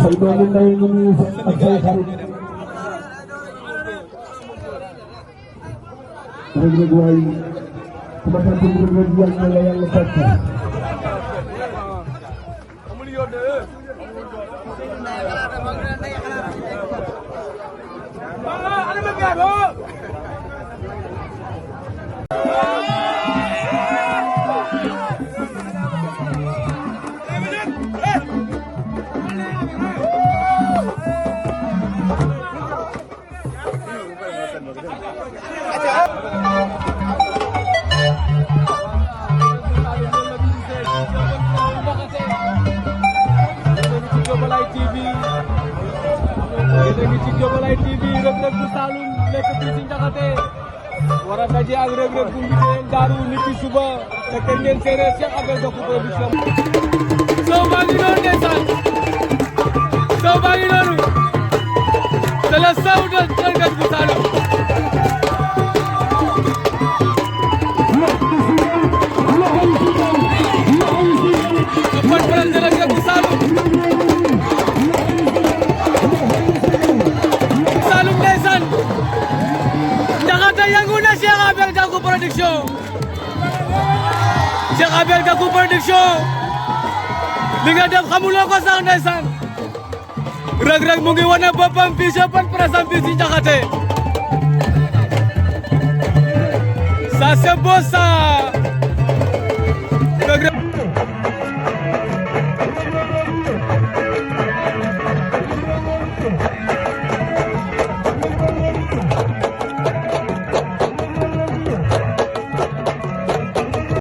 say doomu ndey ñu nuyu ak say xarit Reug Reug waay kuma sant Reug Reug yal na la yàlla fekk Jokalante TV Reug Reug bu Saloum nekk fii ci Ndiakhaté war a daje ak Reug Reug bu Mbijeen Daaru niki suba fekk ngeen séeréer Cheikh Abel Gakou production soo baa ngi noonu ndeysaan soo baa ngi noonu c'est le saw de Reug Reug bu Saloum Cheikh Abel Gakou production li nga def xamuloo ko sax ndeysaan Reug Reug mu ngi wane boppam fii ci open press am fii ci Ndiakhaté ça c'est beau ça